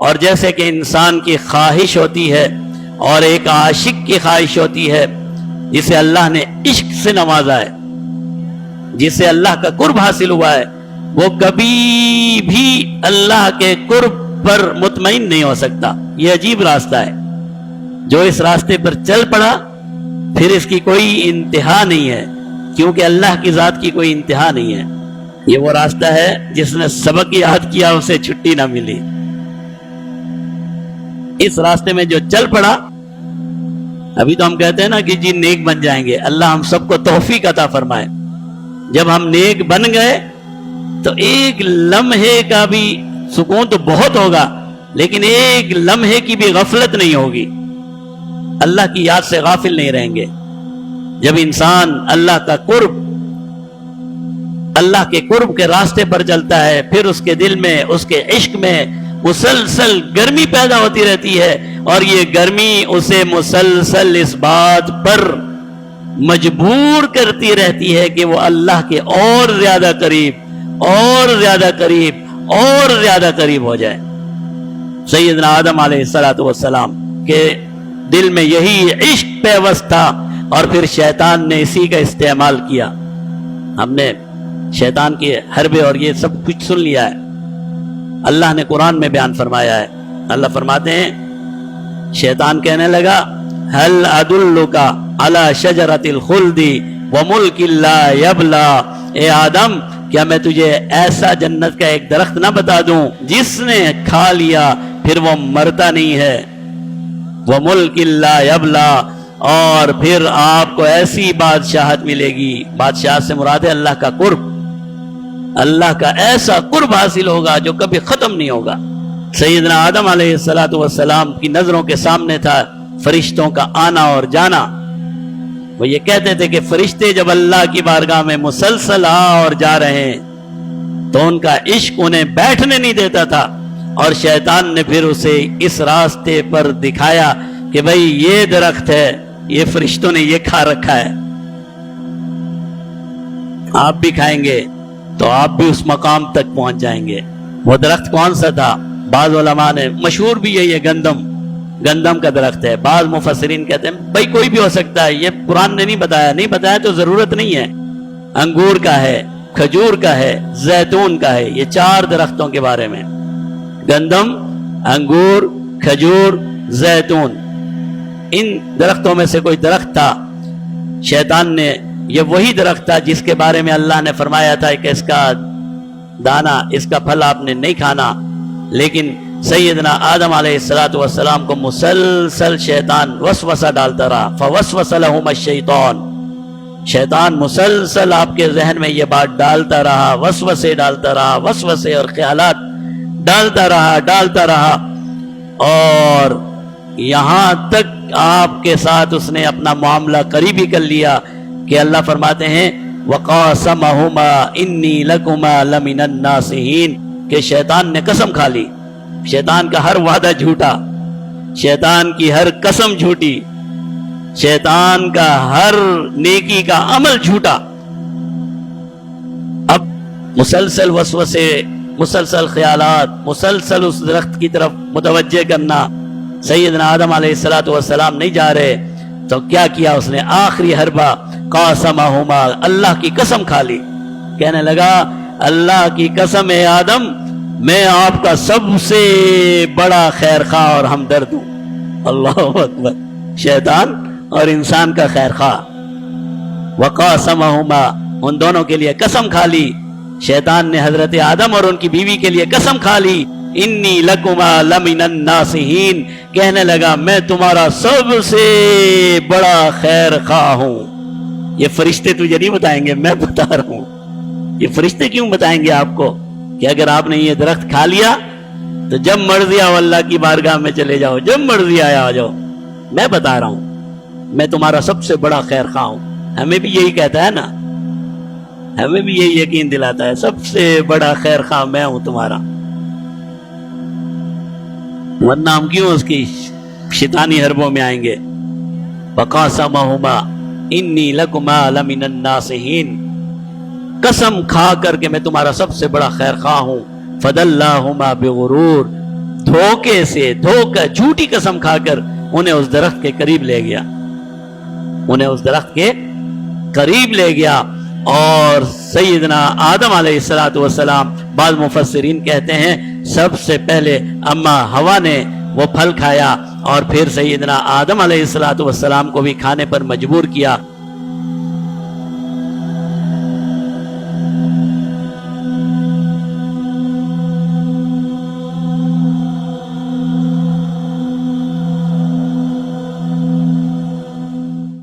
اور جیسے کہ انسان کی خواہش ہوتی ہے اور ایک عاشق کی خواہش ہوتی ہے جسے اللہ نے عشق سے نوازا ہے، جسے اللہ کا قرب حاصل ہوا ہے، وہ کبھی بھی اللہ کے قرب پر مطمئن نہیں ہو سکتا۔ یہ عجیب راستہ ہے، جو اس راستے پر چل پڑا پھر اس کی کوئی انتہا نہیں ہے، کیونکہ اللہ کی ذات کی کوئی انتہا نہیں ہے۔ یہ وہ راستہ ہے جس نے سبق یاد کیا اسے چھٹی نہ ملی۔ اس راستے میں جو چل پڑا، ابھی تو ہم کہتے ہیں نا کہ جی نیک بن جائیں گے، اللہ ہم سب کو توفیق عطا فرمائے۔ جب ہم نیک بن گئے تو ایک لمحے کا بھی سکون تو بہت ہوگا، لیکن ایک لمحے کی بھی غفلت نہیں ہوگی، اللہ کی یاد سے غافل نہیں رہیں گے۔ جب انسان اللہ کا قرب، اللہ کے قرب کے راستے پر چلتا ہے، پھر اس کے دل میں، اس کے عشق میں مسلسل گرمی پیدا ہوتی رہتی ہے، اور یہ گرمی اسے مسلسل اس بات پر مجبور کرتی رہتی ہے کہ وہ اللہ کے اور زیادہ قریب، اور زیادہ قریب، اور زیادہ قریب ہو جائے۔ سیدنا آدم علیہ السلام کے دل میں یہی عشق پیوست تھا، اور پھر شیطان نے اسی کا استعمال کیا۔ ہم نے شیطان کے حربے اور یہ سب کچھ سن لیا ہے، اللہ نے قرآن میں بیان فرمایا ہے۔ اللہ فرماتے ہیں شیطان کہنے لگا هل ادلک علی شجرۃ الخلد وملک لا یبلی، اے آدم کیا میں تجھے ایسا جنت کا ایک درخت نہ بتا دوں جس نے کھا لیا پھر وہ مرتا نہیں ہے، وملک لا یبلی، اور پھر آپ کو ایسی بادشاہت ملے گی۔ بادشاہت سے مراد ہے اللہ کا قرب، اللہ کا ایسا قرب حاصل ہوگا جو کبھی ختم نہیں ہوگا۔ سیدنا آدم علیہ السلام کی نظروں کے سامنے تھا فرشتوں کا آنا اور جانا۔ وہ یہ کہتے تھے کہ فرشتے جب اللہ کی بارگاہ میں مسلسل آ اور جا رہے ہیں تو ان کا عشق انہیں بیٹھنے نہیں دیتا تھا، اور شیطان نے پھر اسے اس راستے پر دکھایا کہ بھئی یہ درخت ہے، یہ فرشتوں نے یہ کھا رکھا ہے، آپ بھی کھائیں گے تو آپ بھی اس مقام تک پہنچ جائیں گے۔ وہ درخت کون سا تھا؟ بعض علماء نے، مشہور بھی ہے یہ گندم کا درخت ہے، بعض مفسرین کہتے ہیں بھائی کوئی بھی ہو سکتا ہے، یہ قرآن نے نہیں بتایا تو ضرورت نہیں ہے۔ انگور کا ہے، کھجور کا ہے، زیتون کا ہے، یہ 4 درختوں کے بارے میں، گندم، انگور، کھجور، زیتون، ان درختوں میں سے کوئی درخت تھا۔ شیطان نے، یہ وہی درخت تھا جس کے بارے میں اللہ نے فرمایا تھا کہ اس کا دانا، اس کا پھل آپ نے نہیں کھانا، لیکن سیدنا آدم علیہ السلام کو مسلسل شیطان وسوسہ ڈالتا رہا۔ فوسوس لہما الشیطان، شیطان مسلسل آپ کے ذہن میں یہ بات ڈالتا رہا، وسوسے ڈالتا رہا، وسوسے اور خیالات ڈالتا رہا، اور یہاں تک آپ کے ساتھ اس نے اپنا معاملہ قریبی کر لیا کہ اللہ فرماتے ہیں وَقَاسَمَهُمَا إِنِّي لَكُمَا لَمِنَ النَّاصِحِينَ، کہ شیطان نے قسم کھا لی۔ شیطان کا ہر وعدہ جھوٹا، شیطان کی ہر قسم جھوٹی، شیطان کا ہر نیکی کا عمل جھوٹا۔ اب مسلسل وسوسے، مسلسل خیالات، مسلسل اس درخت کی طرف متوجہ کرنا۔ سیدنا آدم علیہ السلام نہیں جا رہے تو کیا کیا اس نے؟ آخری حربہ قاسمہما، اللہ کی قسم کھا لی، کہنے لگا اللہ کی قسم ہے آدم، میں آپ کا سب سے بڑا خیر خواہ اور ہمدرد ہوں۔ اللہ اکبر، شیطان اور انسان کا خیر خواہ۔ وقاسمہما، ان دونوں کے لیے قسم کھا لی۔ شیطان نے حضرت آدم اور ان کی بیوی کے لیے قسم کھا لی، انی لکما لمن الناصحین، کہنے لگا میں تمہارا سب سے بڑا خیر خواہ ہوں۔ یہ فرشتے تجھے نہیں بتائیں گے، میں بتا رہا ہوں۔ یہ فرشتے کیوں بتائیں گے آپ کو کہ اگر آپ نے یہ درخت کھا لیا تو جب مرضی آؤ اللہ کی بارگاہ میں چلے جاؤ، جب مرضی آیا آ جاؤ، میں بتا رہا ہوں میں تمہارا سب سے بڑا خیر خواہ ہوں۔ ہمیں بھی یہی کہتا ہے نا، ہمیں بھی یہی یقین دلاتا ہے، سب سے بڑا خیر خواہ میں ہوں تمہارا، ورنہ ہم کیوں اس کی شیطانی حربوں میں آئیں گے۔ وقاسمہما انی لکما لمن الناصحین، قسم کھا کر کے میں تمہارا سب سے بڑا خیر خواہ ہوں۔ فدلاہما بغرور، دھوکے سے جھوٹی قسم کھا کر انہیں اس درخت کے قریب لے گیا، انہیں اس درخت کے قریب لے گیا. اور سیدنا آدم علیہ السلام، بعض مفسرین کہتے ہیں سب سے پہلے اما حوا نے وہ پھل کھایا اور پھر سیدنا آدم علیہ السلام کو بھی کھانے پر مجبور کیا.